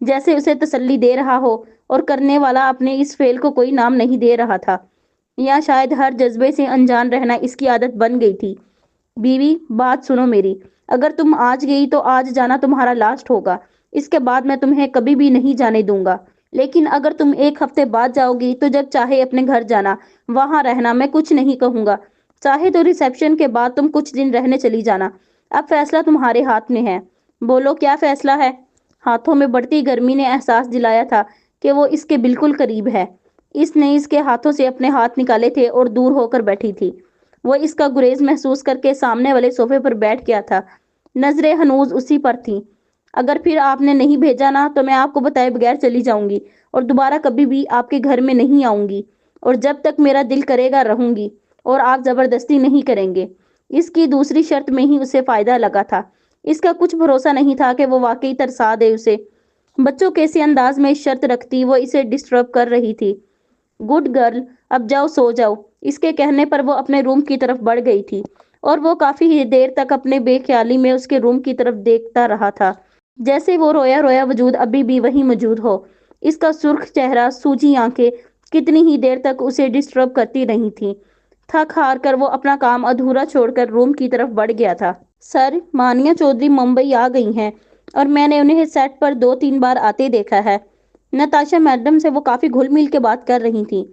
جیسے اسے تسلی دے رہا ہو، اور کرنے والا اپنے اس فعل کو کوئی نام نہیں دے رہا تھا، یا شاید ہر جذبے سے انجان رہنا اس کی عادت بن گئی تھی۔ بیوی، بات سنو میری، اگر تم آج گئی تو آج جانا تمہارا لاسٹ ہوگا، اس کے بعد میں تمہیں کبھی بھی نہیں جانے دوں گا۔ لیکن اگر تم ایک ہفتے بعد جاؤ گی تو جب چاہے اپنے گھر جانا، وہاں رہنا، میں کچھ نہیں کہوں گا۔ چاہے تو ریسیپشن کے بعد تم کچھ دن رہنے چلی جانا۔ اب فیصلہ تمہارے ہاتھ میں ہے۔ بولو، کیا فیصلہ ہے؟ ہاتھوں میں بڑھتی گرمی نے احساس دلایا تھا کہ وہ اس کے بالکل قریب ہے۔ اس نے اس کے ہاتھوں سے اپنے ہاتھ نکالے تھے اور دور ہو کر بیٹھی تھی۔ وہ اس کا گریز محسوس کر کے سامنے والے صوفے پر بیٹھ گیا تھا۔ نظریں ہنوز اسی پر تھیں۔ اگر پھر آپ نے نہیں بھیجا نا تو میں آپ کو بتائے بغیر چلی جاؤں گی اور دوبارہ کبھی بھی آپ کے گھر میں نہیں آؤں گی، اور جب تک میرا دل کرے گا رہوں گی، اور آپ زبردستی نہیں کریں گے۔ اس کی دوسری شرط میں ہی اسے فائدہ لگا تھا۔ اس کا کچھ بھروسہ نہیں تھا کہ وہ واقعی ترسا دے اسے۔ بچوں کیسے انداز میں شرط رکھتی، وہ اسے ڈسٹرب کر رہی تھی۔ گڈ گرل، اب جاؤ سو جاؤ۔ اس کے کہنے پر وہ اپنے روم کی طرف بڑھ گئی تھی، اور وہ کافی دیر تک اپنے بے خیالی میں اس کے روم کی طرف دیکھتا رہا تھا، جیسے وہ رویا رویا وجود ابھی بھی وہیں موجود ہو۔ اس کا سرخ چہرہ، سوجی آنکھیں کتنی ہی دیر تک اسے ڈسٹرب کرتی رہی تھیں۔ تھک ہار کر وہ اپنا کام ادھورا چھوڑ کر روم کی طرف بڑھ گیا تھا۔ سر، مانیہ چودھری ممبئی آ گئی ہیں، اور میں نے انہیں سیٹ پر 2-3 بار آتے دیکھا ہے۔ نتاشا میڈم سے وہ کافی گھل مل کے بات کر رہی تھیں۔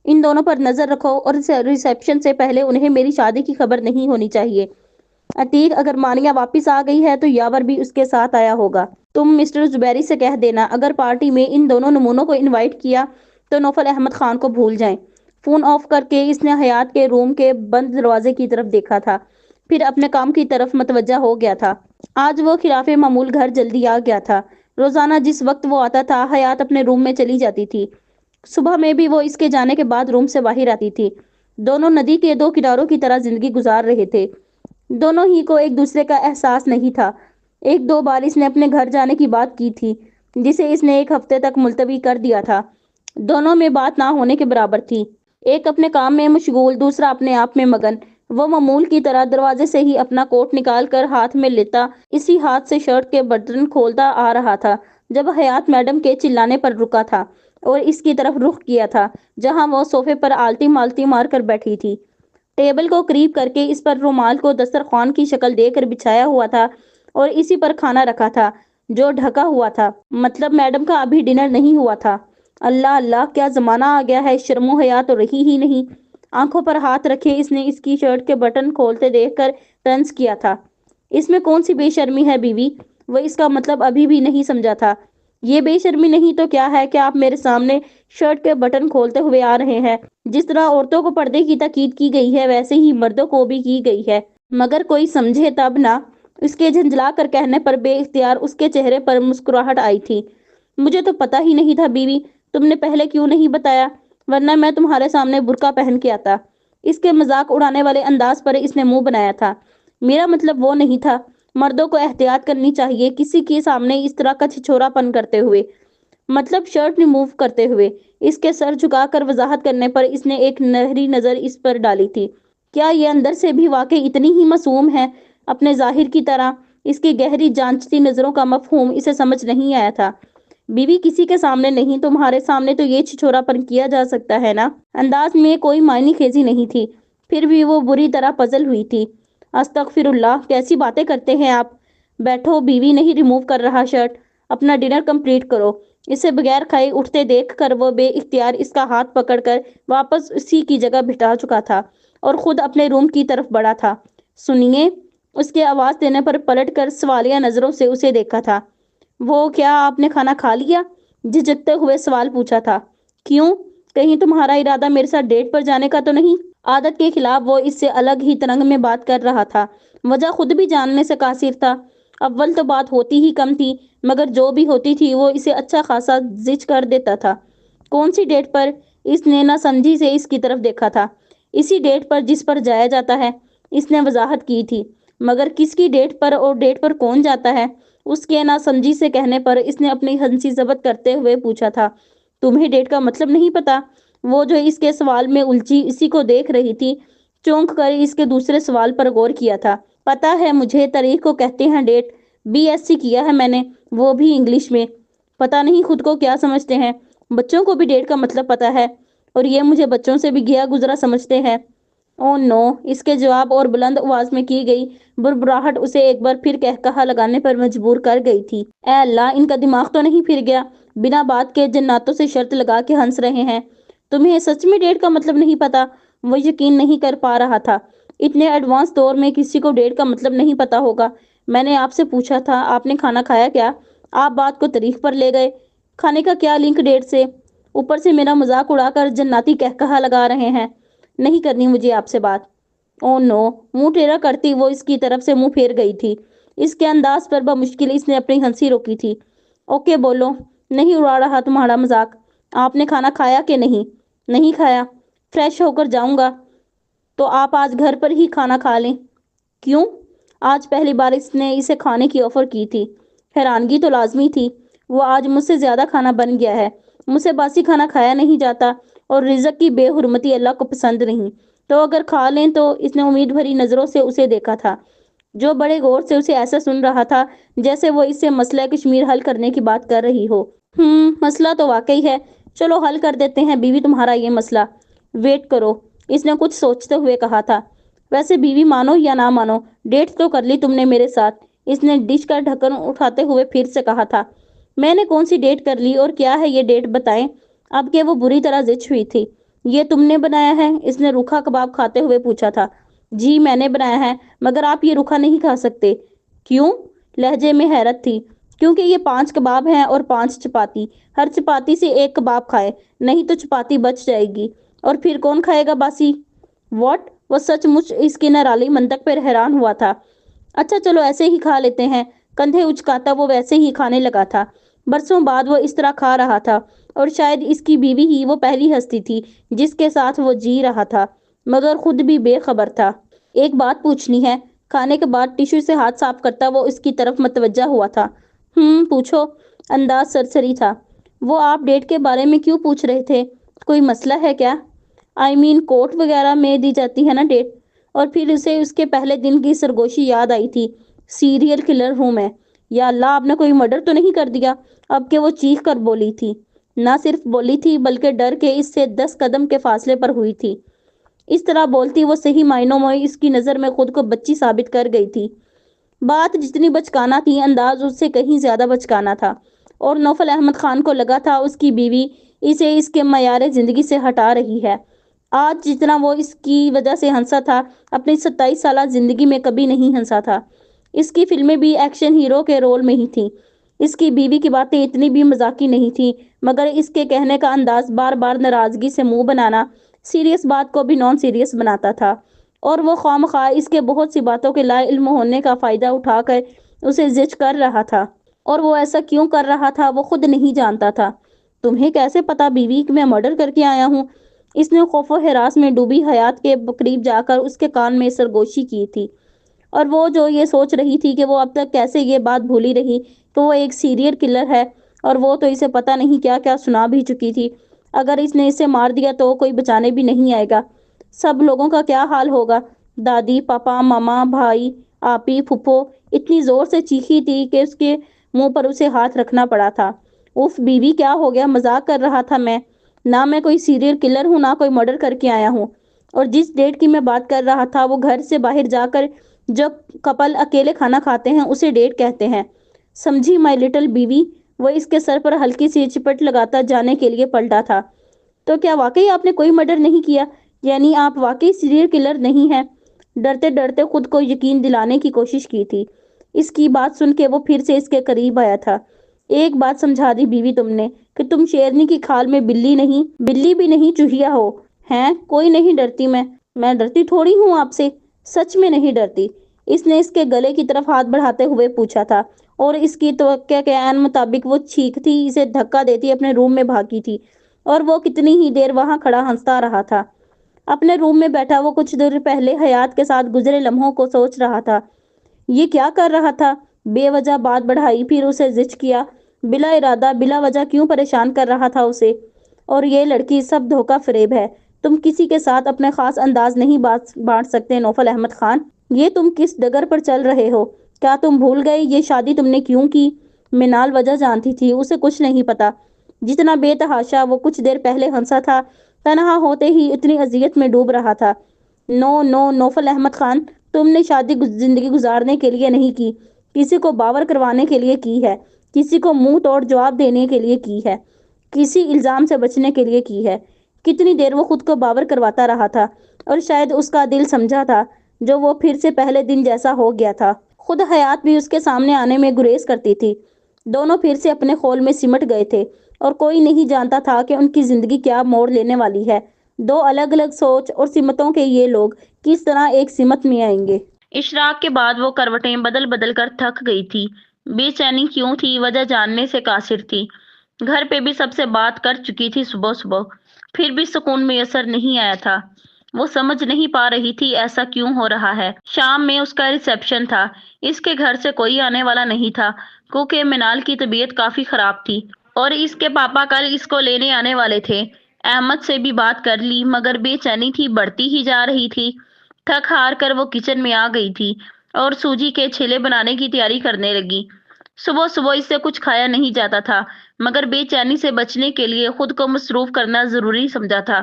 ان دونوں پر نظر رکھو، اور ریسیپشن سے پہلے انہیں میری شادی کی خبر نہیں ہونی چاہیے۔ عتیق، اگر مانیہ واپس آ گئی ہے تو یاور بھی اس کے ساتھ آیا ہوگا۔ تم مسٹر زبیری سے کہہ دینا اگر پارٹی میں ان دونوں نمونوں کو انوائٹ کیا تو نوفل احمد خان کو بھول جائیں۔ فون آف کر کے اس نے حیات کے روم کے بند دروازے کی طرف دیکھا تھا، پھر اپنے کام کی طرف متوجہ ہو گیا تھا۔ آج وہ خلاف معمول گھر جلدی آ گیا تھا۔ روزانہ جس وقت وہ آتا تھا، حیات اپنے روم میں چلی جاتی تھی۔ صبح میں بھی وہ اس کے جانے کے بعد روم سے باہر آتی تھی۔ دونوں ندی کے دو کناروں کی طرح زندگی گزار رہے تھے۔ دونوں ہی کو ایک دوسرے کا احساس نہیں تھا۔ 1-2 بار اس نے اپنے گھر جانے کی بات کی تھی، جسے اس نے 1 ہفتے تک ملتوی کر دیا تھا۔ دونوں میں بات نہ ہونے کے برابر تھی۔ ایک اپنے کام میں مشغول، دوسرا اپنے آپ میں مگن۔ وہ معمول کی طرح دروازے سے ہی اپنا کوٹ نکال کر ہاتھ میں لیتا، اسی ہاتھ سے شرٹ کے بٹن کھولتا آ رہا تھا جب حیات میڈم کے چلانے پر رکا تھا اور اس کی طرف رخ کیا تھا جہاں وہ صوفے پر آلتی مالتی مار کر بیٹھی تھی۔ ٹیبل کو قریب کر کے اس پر رومال کو دسترخوان کی شکل دے کر بچھایا ہوا تھا، اور اسی پر کھانا رکھا تھا جو ڈھکا ہوا تھا۔ مطلب میڈم کا ابھی ڈنر نہیں ہوا تھا۔ اللہ اللہ، کیا زمانہ آ گیا ہے، شرم و حیا تو رہی ہی نہیں۔ آنکھوں پر ہاتھ رکھے اس نے اس کی شرٹ کے بٹن کھولتے دیکھ کر طنز کیا تھا۔ اس میں کون سی بے شرمی ہے بیوی؟ وہ اس کا مطلب ابھی بھی نہیں سمجھا تھا۔ یہ بے شرمی نہیں تو کیا ہے کہ آپ میرے سامنے شرٹ کے بٹن کھولتے ہوئے آ رہے ہیں؟ جس طرح عورتوں کو پردے کی تاکید کی گئی ہے ویسے ہی مردوں کو بھی کی گئی ہے، مگر کوئی سمجھے تب نہ۔ اس کے جھنجھلا کر کہنے پر بے اختیار اس کے چہرے پر مسکراہٹ آئی تھی۔ مجھے تو پتہ ہی نہیں تھا بیوی، تم نے پہلے کیوں نہیں بتایا، ورنہ میں تمہارے سامنے برقع پہن کے آتا۔ اس کے مذاق اڑانے والے انداز پر اس نے منہ بنایا تھا۔ میرا مطلب وہ نہیں تھا۔ مردوں کو احتیاط کرنی چاہیے کسی کے سامنے اس طرح کا چھچورا پن کرتے ہوئے، مطلب شرٹ ریموو کرتے ہوئے۔ اس کے سر جھکا کر وضاحت کرنے پر اس نے ایک نہری نظر اس پر ڈالی تھی۔ کیا یہ اندر سے بھی واقعی اتنی ہی معصوم ہے اپنے ظاہر کی طرح؟ اس کی گہری جانچتی نظروں کا مفہوم اسے سمجھ نہیں آیا تھا۔ بیوی، کسی کے سامنے نہیں، تمہارے سامنے تو یہ چھچورا پن کیا جا سکتا ہے نا؟ انداز میں کوئی معنی خیزی نہیں تھی، پھر بھی وہ بری طرح پزل ہوئی تھی۔ استغفر اللہ، کیسی باتیں کرتے ہیں آپ؟ بیٹھو، بیوی نہیں ریموو کر رہا شرٹ، اپنا ڈنر کمپلیٹ کرو۔ اسے بغیر کھائے اٹھتے دیکھ کر وہ بے اختیار اس کا ہاتھ پکڑ کر واپس اسی کی جگہ بٹھا چکا تھا اور خود اپنے روم کی طرف بڑھا تھا۔ سنیے، اس کے آواز دینے پر پلٹ کر سوالیہ نظروں سے اسے دیکھا تھا۔ وہ کیا آپ نے کھانا کھا لیا؟ جھجکتے ہوئے سوال پوچھا تھا۔ کیوں؟ کہیں تمہارا ارادہ میرے ساتھ ڈیٹ پر جانے کا تو نہیں؟ عادت کے خلاف وہ اس سے الگ ہی ترنگ میں بات کر رہا تھا۔ وجہ خود بھی جاننے سے قاصر تھا۔ اول تو بات ہوتی ہی کم تھی، مگر جو بھی ہوتی تھی وہ اسے اچھا خاصا زج کر دیتا تھا۔ کون سی ڈیٹ پر؟ اس نے نہ سمجھی سے اس کی طرف دیکھا تھا۔ اسی ڈیٹ پر جس پر جایا جاتا ہے، اس نے وضاحت کی تھی۔ مگر کس کی ڈیٹ پر اور ڈیٹ پر کون جاتا ہے؟ اس کے نہ سمجھی سے کہنے پر اس نے اپنی ہنسی ضبط کرتے ہوئے پوچھا تھا۔ تمہیں ڈیٹ کا مطلب نہیں پتا؟ وہ جو اس کے سوال میں الجھی اسی کو دیکھ رہی تھی، چونک کر اس کے دوسرے سوال پر غور کیا تھا۔ پتا ہے مجھے، تاریخ کو کہتے ہیں ڈیٹ، BSc کیا ہے میں نے، وہ بھی انگلش میں۔ پتہ نہیں خود کو کیا سمجھتے ہیں، بچوں کو بھی ڈیٹ کا مطلب پتہ ہے اور یہ مجھے بچوں سے بھی گیا گزرا سمجھتے ہیں۔ او نو! اس کے جواب اور بلند آواز میں کی گئی بربراہٹ اسے ایک بار پھر کہا لگانے پر مجبور کر گئی تھی۔ اے اللہ! ان کا دماغ تو نہیں پھر گیا؟ بنا بات کے جناتوں سے شرط لگا کے ہنس رہے ہیں۔ تمہیں سچ میں ڈیٹ کا مطلب نہیں پتا؟ وہ یقین نہیں کر پا رہا تھا۔ اتنے ایڈوانس دور میں کسی کو ڈیٹ کا مطلب نہیں پتا ہوگا۔ میں نے آپ سے پوچھا تھا آپ نے کھانا کھایا کیا؟ آپ بات کو تاریخ پر لے گئے۔ کھانے کا کیا لنک ڈیٹ سے؟ اوپر سے میرا مذاق اڑا کر جناتی کہا لگا رہے ہیں۔ نہیں کرنی مجھے آپ سے بات۔ او نو! منہ ٹیڑھا کرتی وہ اس کی طرف سے منہ پھیر گئی تھی۔ اس کے انداز پر بمشکل اس نے اپنی ہنسی روکی تھی۔ اوکے بولو، نہیں اڑا رہا تمہارا مذاق۔ آپ نے کھانا کھایا کہ نہیں؟ نہیں کھایا۔ فریش ہو کر جاؤں گا تو آپ آج گھر پر ہی کھانا کھا لیں۔ کیوں؟ آج پہلی بار اس نے اسے کھانے کی آفر کی تھی۔ حیرانگی تو لازمی تھی۔ وہ آج مجھ سے زیادہ کھانا بن گیا ہے۔ مجھ سے باسی کھانا کھایا نہیں جاتا اور رزق کی بے حرمتی اللہ کو پسند نہیں، تو اگر کھا لیں تو اس نے امید بھری نظروں سے اسے دیکھا تھا، جو بڑے غور سے اسے ایسا سن رہا تھا جیسے وہ اس سے مسئلہ کشمیر حل کرنے کی بات کر رہی ہو۔ مسئلہ تو واقعی ہے۔ چلو حل کر دیتے ہیں بیوی تمہارا یہ مسئلہ۔ ویٹ کرو، اس نے کچھ سوچتے ہوئے کہا تھا۔ ویسے بیوی مانو یا نہ مانو، ڈیٹ تو کر لی تم نے میرے ساتھ، اس نے ڈش کا ڈھکن اٹھاتے ہوئے پھر سے کہا تھا۔ میں نے کون سی ڈیٹ کر لی اور کیا ہے یہ ڈیٹ بتائیں؟ اب کہ وہ بری طرح زچ ہوئی تھی۔ یہ تم نے بنایا ہے؟ اس نے روکھا کباب کھاتے ہوئے پوچھا تھا۔ جی میں نے بنایا ہے، مگر آپ یہ روکھا نہیں کھا سکتے۔ کیوں؟ لہجے میں حیرت تھی۔ کیونکہ یہ 5 کباب ہیں اور 5 چپاتی، ہر چپاتی سے 1 کباب کھائے، نہیں تو چپاتی بچ جائے گی، اور پھر کون کھائے گا باسی؟ واٹ؟ وہ سچ مچ اس کی نرالی منطق پر حیران ہوا تھا۔ اچھا چلو ایسے ہی کھا لیتے ہیں، کندھے اچکاتا وہ ویسے ہی کھانے لگا تھا۔ برسوں بعد وہ اس طرح کھا رہا تھا، اور شاید اس کی بیوی ہی وہ پہلی ہستی تھی جس کے ساتھ وہ جی رہا تھا، مگر خود بھی بے خبر تھا۔ ایک بات پوچھنی ہے۔ کھانے کے بعد ٹیشو سے ہاتھ صاف کرتا وہ اس کی طرف متوجہ ہوا تھا۔ پوچھو۔ انداز سرسری تھا۔ وہ آپ ڈیٹ کے بارے میں کیوں پوچھ رہے تھے؟ کوئی مسئلہ ہے کیا؟ کورٹ وغیرہ میں دی جاتی ہے نا ڈیٹ۔ اور پھر اسے اس کے پہلے دن کی سرگوشی یاد آئی تھی۔ سیریل کلر ہوں میں۔ یا اللہ، آپ نے کوئی مرڈر تو نہیں کر دیا؟ اب کہ وہ چیخ کر بولی تھی۔ نہ صرف بولی تھی بلکہ ڈر کے اس سے 10 قدم کے فاصلے پر ہوئی تھی۔ اس طرح بولتی وہ صحیح معنوں میں اس کی نظر میں خود کو بچی ثابت کر گئی تھی۔ بات جتنی بچکانا تھی، انداز اس سے کہیں زیادہ بچکانا تھا، اور نوفل احمد خان کو لگا تھا اس کی بیوی اسے اس کے معیار زندگی سے ہٹا رہی ہے۔ آج جتنا وہ اس کی وجہ سے ہنسا تھا، اپنی 27 سالہ زندگی میں کبھی نہیں ہنسا تھا۔ اس کی فلمیں بھی ایکشن ہیرو کے رول میں ہی تھیں۔ اس کی بیوی کی باتیں اتنی بھی مذاقی نہیں تھیں، مگر اس کے کہنے کا انداز بار بار ناراضگی سے منہ بنانا سیریس بات کو بھی نان سیریس بناتا تھا، اور وہ خوامخواہ اس کے بہت سی باتوں کے لا علم ہونے کا فائدہ اٹھا کر اسے زج کر رہا تھا، اور وہ ایسا کیوں کر رہا تھا وہ خود نہیں جانتا تھا۔ تمہیں کیسے پتا بیوی کہ میں مرڈر کر کے آیا ہوں؟ اس نے خوف و ہراس میں ڈوبی حیات کے قریب جا کر اس کے کان میں سرگوشی کی تھی، اور وہ جو یہ سوچ رہی تھی کہ وہ اب تک کیسے یہ بات بھولی رہی کہ وہ ایک سیریل کلر ہے، اور وہ تو اسے پتہ نہیں کیا کیا سنا بھی چکی تھی۔ اگر اس نے اسے مار دیا تو کوئی بچانے بھی نہیں آئے گا۔ سب لوگوں کا کیا حال ہوگا؟ دادی، پاپا، ماما، بھائی، آپی، پھپھو اتنی زور سے چیخی تھی کہ اس کے منہ پر اسے ہاتھ رکھنا پڑا تھا۔ اف بیوی، کیا ہو گیا؟ مذاق کر رہا تھا میں۔ نہ میں کوئی سیریل کلر ہوں، نہ کوئی مرڈر کر کے آیا ہوں، اور جس ڈیٹ کی میں بات کر رہا تھا وہ گھر سے باہر جا کر جب کپل اکیلے کھانا کھاتے ہیں اسے ڈیٹ کہتے ہیں۔ سمجھی مائی لٹل بیوی؟ وہ اس کے سر پر ہلکی سی چپٹ لگاتا جانے کے لیے پلٹا تھا۔ تو کیا واقعی آپ نے کوئی مرڈر نہیں کیا؟ یعنی آپ واقعی سیریل کلر نہیں ہیں؟ ڈرتے ڈرتے خود کو یقین دلانے کی کوشش کی تھی۔ اس کی بات سن کے وہ پھر سے اس کے قریب آیا تھا۔ ایک بات سمجھا دی بیوی تم نے کہ تم شیرنی کی کھال میں بلی بھی نہیں چوہیا ہو ہیں؟ کوئی نہیں ڈرتی میں ڈرتی تھوڑی ہوں آپ سے، سچ میں نہیں ڈرتی۔ اس نے اس کے گلے کی طرف ہاتھ بڑھاتے ہوئے پوچھا تھا، اور اس کی توقع کے عین مطابق وہ چیختی اسے دھکا دیتی اپنے روم میں بھاگی تھی، اور وہ کتنی ہی دیر وہاں کھڑا ہنستا رہا تھا۔ اپنے روم میں بیٹھا وہ کچھ دیر پہلے حیات کے ساتھ گزرے لمحوں کو سوچ رہا تھا۔ یہ کیا کر رہا تھا؟ بے وجہ بات بڑھائی، پھر اسے زج کیا، بلا ارادہ بلا وجہ کیوں پریشان کر رہا تھا اسے؟ اور یہ لڑکی سب دھوکہ فریب ہے۔ تم کسی کے ساتھ اپنے خاص انداز نہیں بانٹ سکتے نوفل احمد خان۔ یہ تم کس ڈگر پر چل رہے ہو؟ کیا تم بھول گئے یہ شادی تم نے کیوں کی؟ منال وجہ جانتی تھی، اسے کچھ نہیں پتا۔ جتنا بے تحاشا وہ کچھ دیر پہلے ہنسا تھا، تنہا ہوتے ہی اتنی اذیت میں ڈوب رہا تھا۔ نو نو نوفل احمد خان، تم نے شادی زندگی گزارنے کے لیے نہیں کی، کسی کو باور کروانے کے لیے کی ہے، کسی کو منہ توڑ جواب دینے کے لیے کی ہے، کسی الزام سے بچنے کے لیے کی ہے۔ کتنی دیر وہ خود کو باور کرواتا رہا تھا، اور شاید اس کا دل سمجھا تھا، جو وہ پھر سے پہلے دن جیسا ہو گیا تھا۔ خود حیات بھی اس کے سامنے آنے میں گریز کرتی تھی۔ دونوں پھر سے اپنے خول میں سمٹ گئے تھے، اور کوئی نہیں جانتا تھا کہ ان کی زندگی کیا موڑ لینے والی ہے۔ دو الگ الگ سوچ اور سمتوں کے یہ لوگ کس طرح ایک سمت میں آئیں گے۔ اشراق کے بعد وہ کروٹیں بدل بدل کر تھک گئی تھی۔ بے چینی کیوں تھی، وجہ جاننے سے قاصر تھی۔ گھر پہ بھی سب سے بات کر چکی تھی صبح صبح، پھر بھی سکون میسر نہیں آیا تھا۔ وہ سمجھ نہیں پا رہی تھی ایسا کیوں ہو رہا ہے۔ شام میں اس کا ریسیپشن تھا۔ اس کے گھر سے کوئی آنے والا نہیں تھا، کیونکہ منال کی طبیعت کافی خراب تھی، اور اس کے پاپا کل اس کو لینے آنے والے تھے۔ احمد سے بھی بات کر لی، مگر بے چینی تھی بڑھتی ہی جا رہی تھی۔ تھک ہار کر وہ کچن میں آ گئی تھی اور سوجی کے چھیلے بنانے کی تیاری کرنے لگی۔ صبح صبح اس سے کچھ کھایا نہیں جاتا تھا، مگر بے چینی سے بچنے کے لیے خود کو مصروف کرنا ضروری سمجھا تھا۔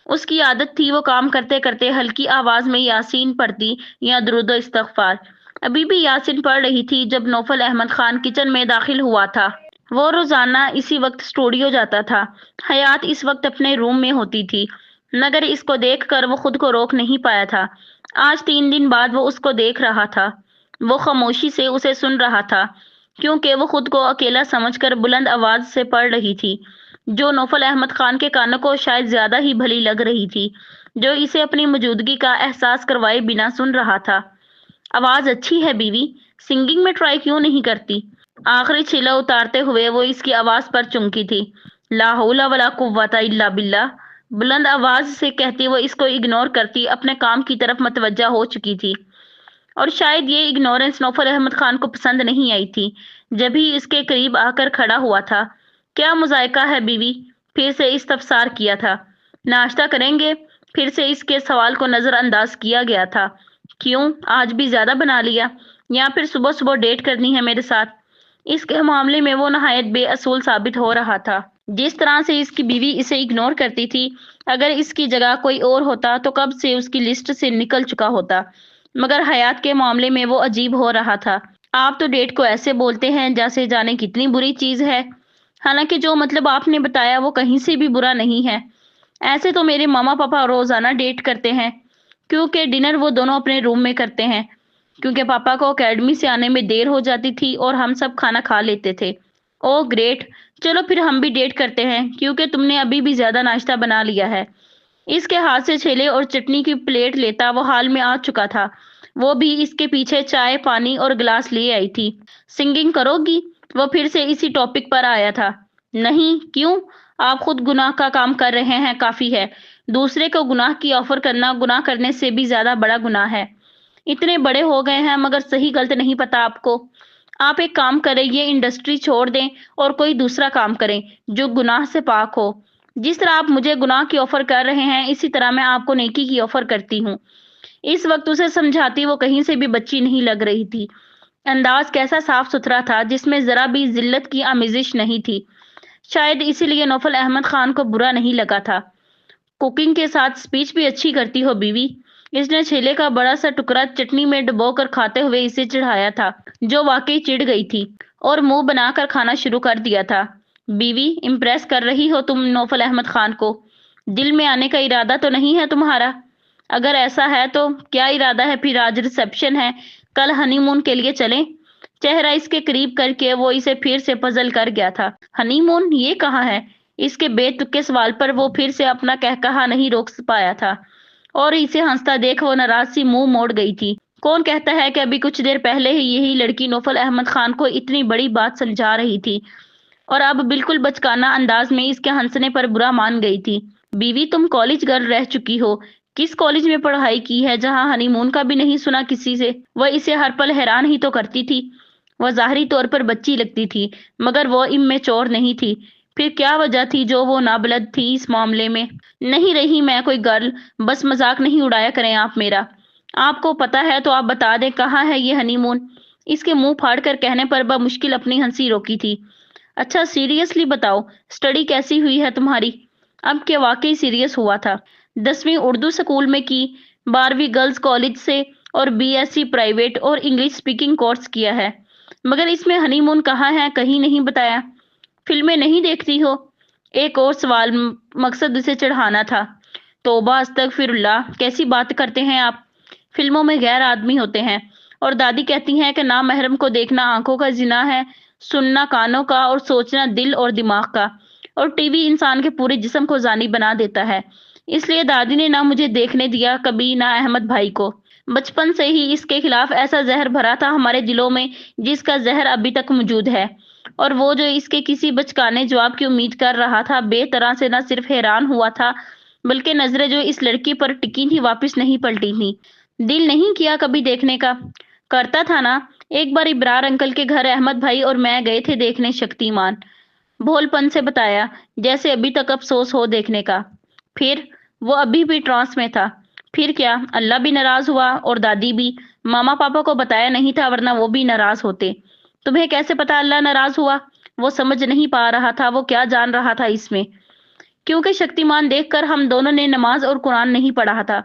اس کی عادت تھی وہ کام کرتے کرتے ہلکی آواز میں یاسین پڑھتی یا درود و استغفار۔ ابھی بھی یاسین پڑھ رہی تھی جب نوفل احمد خان کچن میں داخل ہوا تھا۔ وہ روزانہ اسی وقت اسٹوڈیو جاتا تھا۔ حیات اس وقت اپنے روم میں ہوتی تھی، مگر اس کو دیکھ کر وہ خود کو روک نہیں پایا تھا۔ آج 3 دن بعد وہ اس کو دیکھ رہا تھا۔ وہ خاموشی سے اسے سن رہا تھا، کیونکہ وہ خود کو اکیلا سمجھ کر بلند آواز سے پڑھ رہی تھی، جو نوفل احمد خان کے کانوں کو شاید زیادہ ہی بھلی لگ رہی تھی، جو اسے اپنی موجودگی کا احساس کروائے بنا سن رہا تھا۔ آواز اچھی ہے بیوی، سنگنگ میں ٹرائی کیوں نہیں کرتی؟ آخری چھیلا اتارتے ہوئے وہ اس کی آواز پر چمکی تھی۔ لا حول ولا قوت الا باللہ، بلند آواز سے کہتی وہ اس کو اگنور کرتی اپنے کام کی طرف متوجہ ہو چکی تھی، اور شاید یہ اگنورنس نوفل احمد خان کو پسند نہیں آئی تھی۔ جب ہی اس کے قریب آ کر کھڑا ہوا تھا، کیا مذائقہ ہے بیوی؟ پھر سے استفسار کیا تھا۔ ناشتہ کریں گے؟ پھر سے اس کے سوال کو نظر انداز کیا گیا تھا۔ کیوں، آج بھی زیادہ بنا لیا، یا پھر صبح صبح ڈیٹ کرنی ہے میرے ساتھ؟ اس کے معاملے میں وہ نہایت بے اصول ثابت ہو رہا تھا۔ جس طرح سے اس کی بیوی اسے اگنور کرتی تھی، اگر اس کی جگہ کوئی اور ہوتا تو کب سے اس کی لسٹ سے نکل چکا ہوتا، مگر حیات کے معاملے میں وہ عجیب ہو رہا تھا۔ آپ تو ڈیٹ کو ایسے بولتے ہیں جیسے جانے کتنی بری چیز ہے، حالانکہ جو مطلب آپ نے بتایا وہ کہیں سے بھی برا نہیں ہے۔ ایسے تو میرے ماما پاپا روزانہ ڈیٹ کرتے ہیں، کیونکہ ڈنر وہ دونوں اپنے روم میں کرتے ہیں، کیونکہ پاپا کو اکیڈمی سے آنے میں دیر ہو جاتی تھی اور ہم سب کھانا کھا لیتے تھے۔ اوہ گریٹ، چلو پھر ہم بھی ڈیٹ کرتے ہیں، کیونکہ تم نے ابھی بھی زیادہ ناشتہ بنا لیا ہے۔ اس کے ہاتھ سے چھیلے اور چٹنی کی پلیٹ لیتا وہ حال میں آ چکا تھا۔ وہ بھی اس کے پیچھے چائے، پانی اور گلاس لے آئی تھی۔ سنگنگ کرو گی؟ وہ پھر سے اسی ٹاپک پر آیا تھا۔ نہیں، کیوں؟ آپ خود گناہ کا کام کر رہے ہیں، کافی ہے۔ دوسرے کو گناہ کی آفر کرنا گناہ کرنے سے بھی زیادہ بڑا گناہ ہے۔ اتنے بڑے ہو گئے ہیں مگر صحیح غلط نہیں پتا آپ کو۔ آپ ایک کام کریں، یہ انڈسٹری چھوڑ دیں اور کوئی دوسرا کام کریں جو گناہ سے پاک ہو۔ جس طرح آپ مجھے گناہ کی آفر کر رہے ہیں، اسی طرح میں آپ کو نیکی کی آفر کرتی ہوں۔ اس وقت اسے سمجھاتی وہ کہیں سے بھی بچی نہیں لگ رہی تھی۔ انداز کیسا صاف ستھرا تھا، جس میں ذرا بھی ذلت کی آمیزش نہیں تھی۔ شاید اسی لیے نوفل احمد خان کو برا نہیں لگا تھا۔ کوکنگ کے ساتھ اسپیچ بھی اچھی کرتی ہو بیوی۔ اس نے چھیلے کا بڑا سا ٹکڑا چٹنی میں ڈبو کر کھاتے ہوئے اسے چڑھایا تھا، جو واقعی چڑ گئی تھی، اور منہ بنا کر کھانا شروع کر دیا تھا۔ بیوی، امپریس کر رہی ہو تم نوفل احمد خان کو۔ دل میں آنے کا ارادہ تو نہیں ہے تمہارا؟ اگر ایسا ہے تو کیا ارادہ ہے پھر؟ آج ریسیپشن ہے، کل ہنی مون کے لیے چلیں؟ چہرہ اس کے قریب کر کے وہ اسے پھر سے پزل کر گیا تھا۔ ہنی مون یہ کہاں ہے؟ اس کے بے تکے سوال پر وہ پھر سے اپنا کہا نہیں روک پایا تھا، اور اسے ہنستا دیکھ وہ ناراض سی منہ موڑ گئی تھی۔ کون کہتا ہے کہ ابھی کچھ دیر پہلے ہی یہی لڑکی نوفل احمد خان کو اتنی بڑی بات سمجھا رہی تھی، اور اب بالکل بچکانہ انداز میں اس کے ہنسنے پر برا مان گئی تھی۔ بیوی، تم کالج گرل رہ چکی ہو، کس کالج میں پڑھائی کی ہے جہاں ہنی مون کا بھی نہیں سنا کسی سے؟ وہ اسے ہر پل حیران ہی تو کرتی تھی۔ وہ ظاہری طور پر بچی لگتی تھی، مگر وہ امیچور نہیں تھی۔ پھر کیا وجہ تھی جو وہ نابلد تھی اس معاملے میں؟ نہیں رہی میں کوئی گرل، بس مذاق نہیں اڑایا کریں آپ میرا۔ آپ کو پتا ہے تو آپ بتا دیں کہاں ہے یہ ہنی مون؟ اس کے منہ پھاڑ کر کہنے پر بمشکل اپنی ہنسی روکی تھی۔ اچھا سیریسلی بتاؤ، اسٹڈی کیسی ہوئی ہے تمہاری؟ اب کہ واقعی سیریس ہوا تھا۔ 10ویں اردو سکول میں کی، 12ویں گرلز کالج سے، اور BSc پرائیویٹ اور انگلش اسپیکنگ کورس کیا ہے۔ مگر اس میں ہنی مون کہاں ہے، کہیں نہیں بتایا۔ فلمیں نہیں دیکھتی ہو؟ ایک اور سوال، مقصد اسے چڑھانا تھا۔ توبہ استغفر اللہ، کیسی بات کرتے ہیں آپ؟ فلموں میں غیر آدمی ہوتے ہیں، اور دادی کہتی ہیں کہ نامحرم کو دیکھنا آنکھوں کا زنا ہے، سننا کانوں کا، اور سوچنا دل اور دماغ کا، اور ٹی وی انسان کے پورے جسم کو زانی بنا دیتا ہے۔ اس لیے دادی نے نہ مجھے دیکھنے دیا کبھی، نہ احمد بھائی کو۔ بچپن سے ہی اس کے خلاف ایسا زہر بھرا تھا ہمارے دلوں میں جس کا زہر ابھی تک موجود ہے، اور وہ جو اس کے کسی بچکانے جواب کی امید کر رہا تھا، بے طرح سے نہ صرف حیران ہوا تھا بلکہ نظریں جو اس لڑکی پر ٹکی تھی واپس نہیں پلٹی تھی۔ دل نہیں کیا کبھی دیکھنے کا؟ کرتا تھا نا۔ ایک بار ابرار انکل کے گھر احمد بھائی اور میں گئے تھے دیکھنے شکتیمان، بھول پن سے بتایا، جیسے ابھی تک افسوس ہو دیکھنے کا۔ پھر وہ ابھی بھی ٹرانس میں تھا۔ پھر کیا؟ اللہ بھی ناراض ہوا اور دادی بھی۔ ماما پاپا کو بتایا نہیں تھا ورنہ وہ بھی ناراض ہوتے۔ تمہیں کیسے پتا اللہ ناراض ہوا؟ وہ سمجھ نہیں پا رہا تھا وہ کیا جان رہا تھا اس میں۔ کیونکہ شکتیمان دیکھ کر ہم دونوں نے نماز اور قرآن نہیں پڑھا تھا،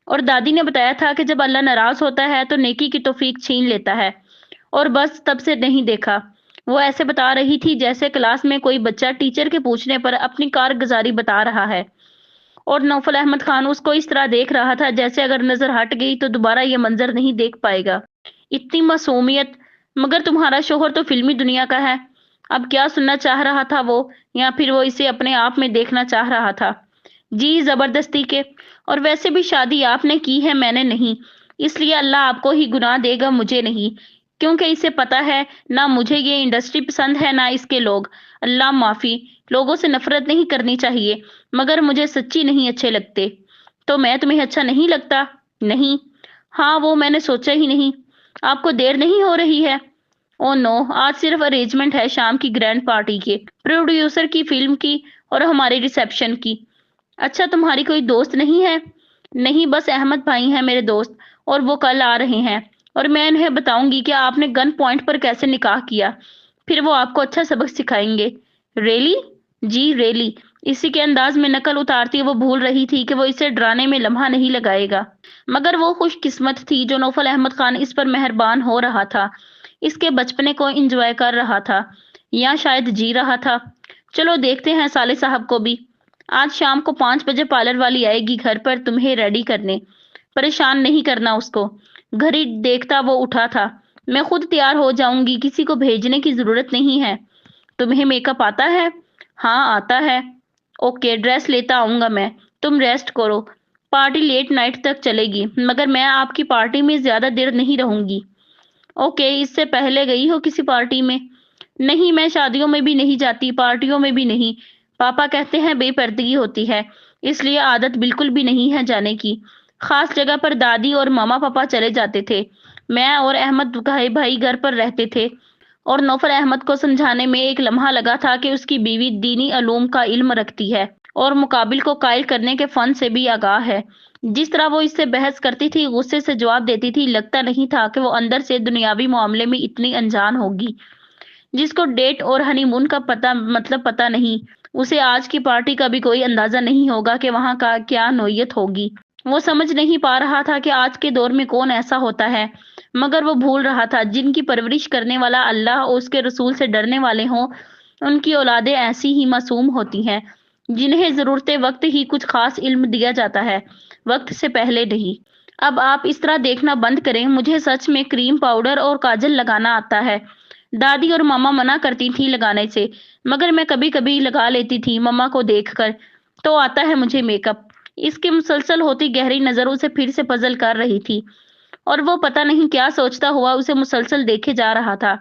اور دادی نے بتایا تھا کہ جب اللہ ناراض ہوتا ہے تو نیکی کی توفیق چھین لیتا ہے، اور بس تب سے نہیں دیکھا۔ وہ ایسے بتا رہی تھی جیسے کلاس میں کوئی بچہ ٹیچر کے پوچھنے پر اپنی کارگزاری بتا رہا ہے، اور نوفل احمد خان اس کو اس طرح دیکھ رہا تھا جیسے اگر نظر ہٹ گئی تو دوبارہ یہ منظر نہیں دیکھ پائے گا۔ اتنی معصومیت! مگر تمہارا شوہر تو فلمی دنیا کا ہے۔ اب کیا سننا چاہ رہا تھا وہ، یا پھر وہ اسے اپنے آپ میں دیکھنا چاہ رہا تھا؟ جی زبردستی کے، اور ویسے بھی شادی آپ نے کی ہے میں نے نہیں، اس لیے اللہ آپ کو ہی گناہ دے گا مجھے نہیں، کیونکہ اسے پتا ہے نہ مجھے یہ انڈسٹری پسند ہے نہ اس کے لوگ۔ اللہ معافی، لوگوں سے نفرت نہیں کرنی چاہیے، مگر مجھے سچی نہیں اچھے لگتے۔ تو میں تمہیں اچھا نہیں لگتا؟ نہیں۔ ہاں وہ میں نے سوچا ہی نہیں۔ آپ کو دیر نہیں ہو رہی ہے؟ او نو، آج صرف ارینجمنٹ ہے شام کی گرینڈ پارٹی کے، پروڈیوسر کی، فلم کی، اور ہمارے ریسیپشن کی۔ اچھا تمہاری کوئی دوست نہیں ہے؟ نہیں، بس احمد بھائی ہیں میرے دوست، اور وہ کل آ رہے ہیں، اور میں انہیں بتاؤں گی کہ آپ نے گن پوائنٹ پر کیسے نکاح کیا، پھر وہ آپ کو اچھا سبق سکھائیں گے۔ ریلی؟ جی ریلی۔ اسی کے انداز میں نقل اتارتی وہ بھول رہی تھی کہ وہ اسے ڈرانے میں لمحہ نہیں لگائے گا، مگر وہ خوش قسمت تھی جو نوفل احمد خان اس پر مہربان ہو رہا تھا، اس کے بچپنے کو انجوائے کر رہا تھا، یا شاید جی رہا تھا۔ چلو دیکھتے ہیں صالح صاحب کو بھی۔ آج شام کو 5 بجے پارلر والی آئے گی گھر پر تمہیں ریڈی کرنے، پریشان نہیں کرنا اس کو۔ گھڑی دیکھتا وہ اٹھا تھا، میں خود تیار ہو جاؤں گی، کسی کو بھیجنے کی ضرورت نہیں ہے۔ تمہیں میک اپ آتا ہے؟ ہاں آتا ہے۔ اوکے، ڈریس لیتا آؤں گا میں، تم ریسٹ کرو، پارٹی لیٹ نائٹ تک چلے گی، مگر میں آپ کی پارٹی میں زیادہ دیر نہیں رہوں گی۔ اوکے، اس سے پہلے گئی ہو کسی پارٹی میں؟ نہیں، میں شادیوں میں بھی نہیں جاتی، پارٹیوں میں بھی نہیں، پاپا کہتے ہیں بے پردگی ہوتی ہے، اس لیے عادت بالکل بھی نہیں ہے جانے کی۔ خاص جگہ پر دادی اور ماما پاپا چلے جاتے تھے، میں اور احمد بھائی گھر پر رہتے تھے، اور نوفل احمد کو سمجھانے میں ایک لمحہ لگا تھا کہ اس کی بیوی دینی علوم کا علم رکھتی ہے اور مقابل کو قائل کرنے کے فن سے بھی آگاہ ہے۔ جس طرح وہ اس سے بحث کرتی تھی، غصے سے جواب دیتی تھی، لگتا نہیں تھا کہ وہ اندر سے دنیاوی معاملے میں اتنی انجان ہوگی۔ جس کو ڈیٹ اور ہنی مون کا پتہ نہیں، اسے آج کی پارٹی کا بھی کوئی اندازہ نہیں ہوگا کہ وہاں کا کیا نوعیت ہوگی۔ وہ سمجھ نہیں پا رہا تھا کہ آج کے دور میں کون ایسا ہوتا ہے، مگر وہ بھول رہا تھا جن کی پرورش کرنے والا اللہ اور اس کے رسول سے ڈرنے والے ہوں، ان کی اولادیں ایسی ہی معصوم ہوتی ہیں، جنہیں ضرورت وقت ہی کچھ خاص علم دیا جاتا ہے، وقت سے پہلے نہیں۔ اب آپ اس طرح دیکھنا بند کریں، مجھے سچ میں کریم پاؤڈر اور کاجل لگانا آتا ہے۔ دادی اور ماما منع کرتی تھی لگانے سے، مگر میں کبھی کبھی لگا لیتی تھی ماما کو دیکھ کر، تو آتا ہے مجھے میک اپ۔ اس کی مسلسل ہوتی گہری نظروں سے پھر سے پزل کر رہی تھی، اور وہ پتہ نہیں کیا سوچتا ہوا اسے مسلسل دیکھے جا رہا تھا،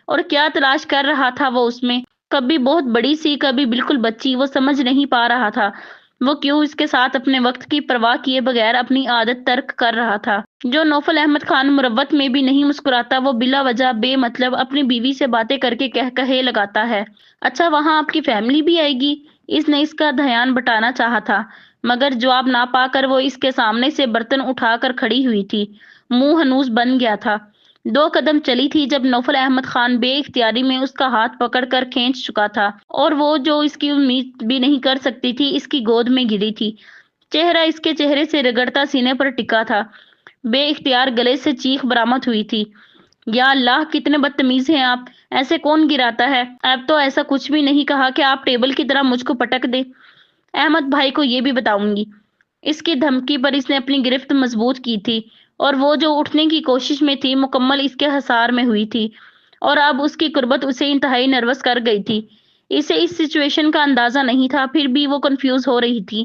اور کیا تلاش کر رہا تھا وہ اس میں، کبھی بہت بڑی سی، کبھی بالکل بچی، وہ سمجھ نہیں پا رہا تھا وہ کیوں اس کے ساتھ اپنے وقت کی پرواہ کیے بغیر اپنی عادت ترک کر رہا تھا۔ جو نوفل احمد خان مروت میں بھی نہیں مسکراتا، وہ بلا وجہ بے مطلب اپنی بیوی سے باتیں کر کے کہے لگاتا ہے۔ اچھا وہاں آپ کی فیملی بھی آئے گی؟ اس نے اس کا دھیان بٹانا چاہا تھا، مگر جواب نہ پا کر وہ اس کے سامنے سے برتن اٹھا کر کھڑی ہوئی تھی، منہ ہنوز بن گیا تھا۔ 2 قدم چلی تھی جب نوفل احمد خان بے اختیاری میں اس کا ہاتھ پکڑ کر کھینچ چکا تھا، اور وہ جو اس کی امید بھی نہیں کر سکتی تھی اس کی گود میں گری تھی۔ چہرہ اس کے چہرے سے رگڑتا سینے پر ٹکا تھا۔ بے اختیار گلے سے چیخ برآمد ہوئی تھی، یا اللہ کتنے بدتمیز ہیں آپ! ایسے کون گراتا ہے؟ اب تو ایسا کچھ بھی نہیں کہا کہ آپ ٹیبل کی طرح مجھ کو پٹک دیں۔ احمد بھائی کو یہ بھی بتاؤں گی۔ اس کی دھمکی پر اس نے اپنی گرفت مضبوط کی تھی، اور وہ جو اٹھنے کی کوشش میں تھی مکمل اس کے حصار میں ہوئی تھی، اور اب اس کی قربت اسے انتہائی نروس کر گئی تھی۔ اسے اس سچویشن کا اندازہ نہیں تھا، پھر بھی وہ کنفیوز ہو رہی تھی،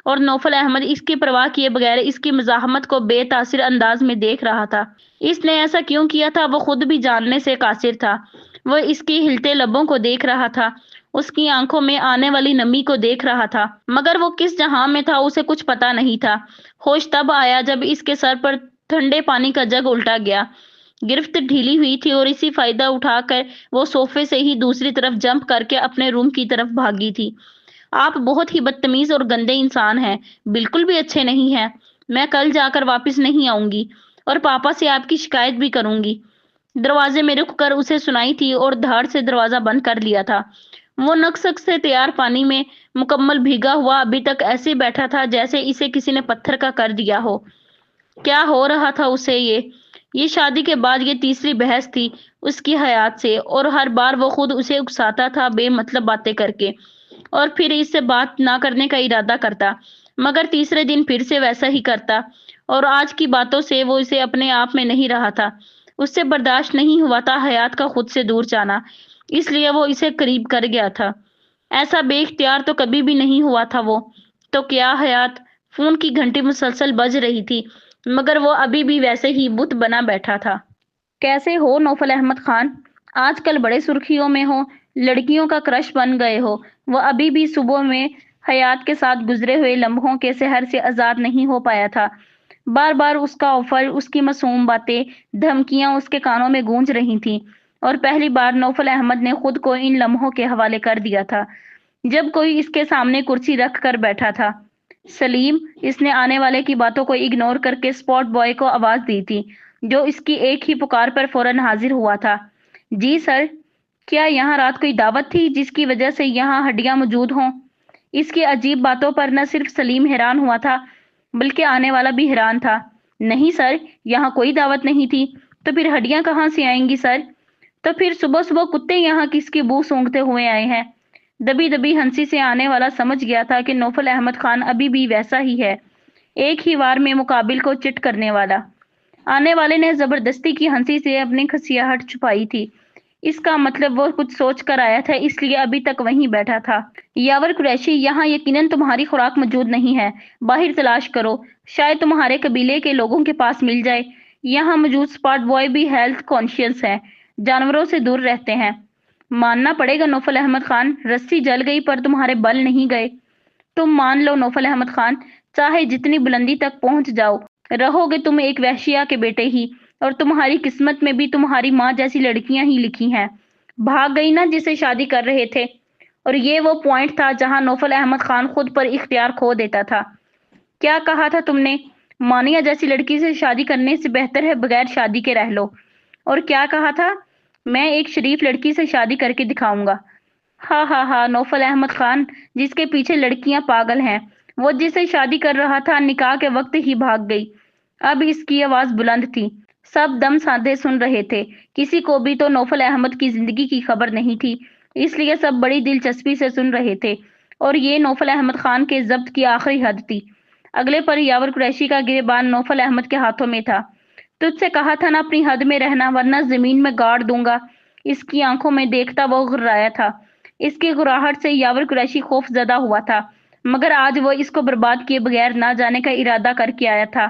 اور نوفل احمد اس کی پرواہ کیے بغیر اس کی مزاحمت کو بے تاثر انداز میں دیکھ رہا تھا۔ اس نے ایسا کیوں کیا تھا وہ خود بھی جاننے سے قاصر تھا۔ وہ اس کی ہلتے لبوں کو دیکھ رہا تھا، اس کی آنکھوں میں آنے والی نمی کو دیکھ رہا تھا، مگر وہ کس جہاں میں تھا اسے کچھ پتا نہیں تھا۔ ہوش تب آیا جب اس کے سر پر ٹھنڈے پانی کا جگ الٹا گیا۔ گرفت ڈھیلی ہوئی تھی اور اسی فائدہ اٹھا کر وہ صوفے سے ہی دوسری طرف جمپ کر کے اپنے روم کی طرف بھاگی تھی۔ آپ بہت ہی بدتمیز اور گندے انسان ہیں، بالکل بھی اچھے نہیں ہیں۔ میں کل جا کر واپس نہیں آؤں گی، اور پاپا سے آپ کی شکایت بھی کروں گی۔ دروازے میں رک کر اسے سنائی تھی اور دھاڑ سے دروازہ بند کر لیا تھا۔ وہ نکسک سے تیار پانی میں مکمل بھیگا ہوا ابھی تک ایسے بیٹھا تھا جیسے اسے کسی نے پتھر کا کر دیا ہو۔ کیا ہو رہا تھا اسے یہ شادی کے بعد یہ تیسری بحث تھی اس کی حیات سے، اور ہر بار وہ خود اسے اکساتا تھا بے مطلب باتیں کر کے، اور پھر اس سے بات نہ کرنے کا ارادہ کرتا، مگر تیسرے دن پھر سے ویسا ہی کرتا، اور آج کی باتوں سے وہ اسے اپنے آپ میں نہیں رہا تھا۔ اس سے برداشت نہیں ہوا تھا حیات کا خود سے دور جانا، اس لیے وہ اسے قریب کر گیا تھا۔ ایسا بے اختیار تو کبھی بھی نہیں ہوا تھا وہ۔ تو کیا حیات؟ فون کی گھنٹی مسلسل بج رہی تھی، مگر وہ ابھی بھی ویسے ہی بت بنا بیٹھا تھا۔ کیسے ہو نوفل احمد خان؟ آج کل بڑے سرخیوں میں ہو، لڑکیوں کا کرش بن گئے ہو۔ وہ ابھی بھی صبح میں حیات کے ساتھ گزرے ہوئے لمحوں کے سحر سے آزاد نہیں ہو پایا تھا۔ بار بار اس کا آفر، اس کی معصوم باتیں، دھمکیاں اس کے کانوں میں گونج رہی تھیں، اور پہلی بار نوفل احمد نے خود کو ان لمحوں کے حوالے کر دیا تھا جب کوئی اس کے سامنے کرسی رکھ کر بیٹھا تھا۔ سلیم، اس نے آنے والے کی باتوں کو اگنور کر کے اسپاٹ بوائے کو آواز دی تھی، جو اس کی ایک ہی پکار پر فوراً حاضر ہوا تھا۔ جی سر، کیا یہاں رات کوئی دعوت تھی جس کی وجہ سے یہاں ہڈیاں موجود ہوں؟ اس کی عجیب باتوں پر نہ صرف سلیم حیران ہوا تھا بلکہ آنے والا بھی حیران تھا۔ نہیں سر، یہاں کوئی دعوت نہیں تھی۔ تو پھر ہڈیاں کہاں سے آئیں گی سر؟ تو پھر صبح صبح کتے یہاں کس کی بو سونگھتے ہوئے آئے ہیں؟ دبی دبی ہنسی سے آنے والا سمجھ گیا تھا کہ نوفل احمد خان ابھی بھی ویسا ہی ہے، ایک ہی وار میں مقابل کو چٹ کرنے والا۔ آنے والے نے زبردستی کی ہنسی سے اپنی کھسیاہٹ چھپائی تھی۔ اس کا مطلب وہ کچھ سوچ کر آیا تھا، اس لیے ابھی تک وہیں بیٹھا تھا۔ یاور قریشی، یہاں یقیناً تمہاری خوراک موجود نہیں ہے، باہر تلاش کرو، شاید تمہارے قبیلے کے لوگوں کے پاس مل جائے۔ یہاں موجود اسپاٹ بوائے بھی ہیلتھ کانشیس ہیں، جانوروں سے دور رہتے ہیں۔ ماننا پڑے گا نوفل احمد خان، رسی جل گئی پر تمہارے بل نہیں گئے۔ تم مان لو نوفل احمد خان، چاہے جتنی بلندی تک پہنچ جاؤ، رہو گے تم ایک وحشیہ کے بیٹے ہی، اور تمہاری قسمت میں بھی تمہاری ماں جیسی لڑکیاں ہی لکھی ہیں۔ بھاگ گئی نا جسے شادی کر رہے تھے؟ اور یہ وہ پوائنٹ تھا جہاں نوفل احمد خان خود پر اختیار کھو دیتا تھا۔ کیا کہا تھا تم نے؟ مانیہ جیسی لڑکی سے شادی کرنے سے بہتر ہے بغیر شادی کے رہ لو۔ اور کیا کہا تھا؟ میں ایک شریف لڑکی سے شادی کر کے دکھاؤں گا۔ ہاں ہاں ہاں، نوفل احمد خان جس کے پیچھے لڑکیاں پاگل ہیں، وہ جسے شادی کر رہا تھا نکاح کے وقت ہی بھاگ گئی۔ اب اس کی آواز بلند تھی، سب دم سادے سن رہے تھے، کسی کو بھی تو نوفل احمد کی زندگی کی خبر نہیں تھی، اس لیے سب بڑی دلچسپی سے سن رہے تھے، اور یہ نوفل احمد خان کے ضبط کی آخری حد تھی۔ اگلے پر یاور قریشی کا گریبان نوفل احمد کے ہاتھوں میں تھا۔ تجھ سے کہا تھا نا اپنی حد میں رہنا ورنہ زمین میں گاڑ دوں گا۔ اس کی آنکھوں میں دیکھتا وہ گھرایا تھا۔ اس کی گھراہٹ سے یاور قریشی خوف زدہ ہوا تھا، مگر آج وہ اس کو برباد کیے بغیر نہ جانے کا ارادہ کر کے آیا تھا۔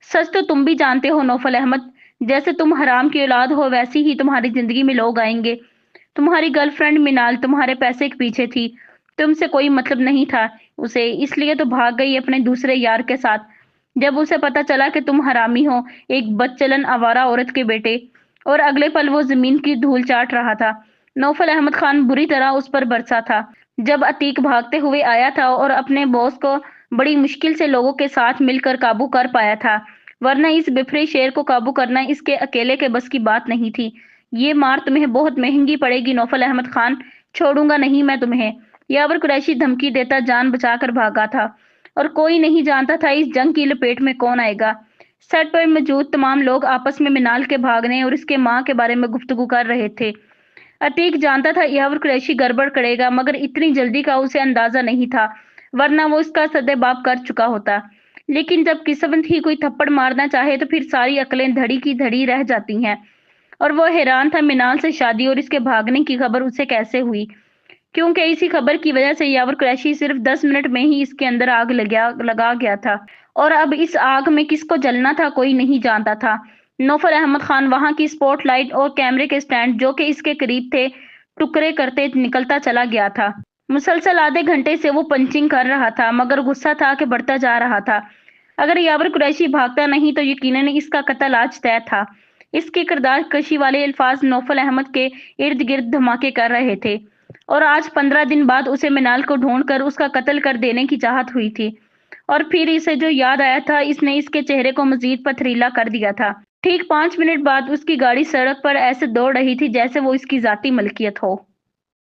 سچ تو تم بھی جانتے ہو نوفل احمد، جیسے تم حرام کی اولاد ہو ویسی ہی تمہاری زندگی میں لوگ آئیں گے۔ تمہاری گرل فرینڈ منال تمہارے پیسے کے پیچھے تھی، تم سے کوئی مطلب نہیں تھا اسے، اس لیے تو بھاگ گئی اپنے دوسرے یار کے ساتھ۔ جب اسے پتا چلا کہ تم حرامی ہو، ایک بدچلن آوارہ عورت کے بیٹے، اور اگلے پل وہ زمین کی دھول چاٹ رہا تھا۔ نوفل احمد خان بری طرح اس پر برسا تھا۔ جب عتیق بھاگتے ہوئے آیا تھا اور اپنے باس کو بڑی مشکل سے لوگوں کے ساتھ مل کر قابو کر پایا تھا، ورنہ اس بفرے شیر کو قابو کرنا اس کے اکیلے کے بس کی بات نہیں تھی۔ یہ مار تمہیں بہت مہنگی پڑے گی نوفل احمد خان، چھوڑوں گا نہیں میں تمہیں۔ یاور قریشی دھمکی دیتا جان بچا کر بھاگا تھا، اور کوئی نہیں جانتا تھا اس جنگ کی لپیٹ میں کون آئے گا۔ سیٹ پر موجود تمام لوگ آپس میں منال کے بھاگنے اور اس کے ماں کے بارے میں گفتگو کر رہے تھے۔ عتیق جانتا تھا یاور قریشی گڑبڑ کرے گا، مگر اتنی جلدی کا اسے اندازہ نہیں تھا، ورنہ وہ اس کا سدباب کر چکا ہوتا۔ لیکن جب قسمت ہی کوئی تھپڑ مارنا چاہے تو پھر ساری عقلیں دھڑی کی دھڑی رہ جاتی ہیں، اور وہ حیران تھا منال سے شادی اور اس کے بھاگنے کی خبر اسے کیسے ہوئی، کیونکہ اسی خبر کی وجہ سے یاور قریشی صرف 10 منٹ میں ہی اس کے اندر آگ لگا گیا تھا، اور اب اس آگ میں کس کو جلنا تھا کوئی نہیں جانتا تھا۔ نوفل احمد خان وہاں کی سپوٹ لائٹ اور کیمرے کے سٹینڈ جو کہ اس کے قریب تھے ٹکڑے کرتے نکلتا چلا گیا تھا۔ مسلسل آدھے گھنٹے سے وہ پنچنگ کر رہا تھا، مگر غصہ تھا کہ بڑھتا جا رہا تھا۔ اگر یاور قریشی بھاگتا نہیں تو یقیناً اس کا قتل آج طے تھا۔ اس کے کردار کشی والے الفاظ نوفل احمد کے ارد گرد دھماکے کر رہے تھے، اور آج 15 دن بعد اسے منال کو ڈھونڈ کر اس کا قتل کر دینے کی چاہت ہوئی تھی، اور پھر اسے جو یاد آیا تھا اس نے اس کے چہرے کو مزید پتھریلا کر دیا تھا۔ ٹھیک 5 منٹ بعد اس کی گاڑی سڑک پر ایسے دوڑ رہی تھی جیسے وہ اس کی ذاتی ملکیت ہو۔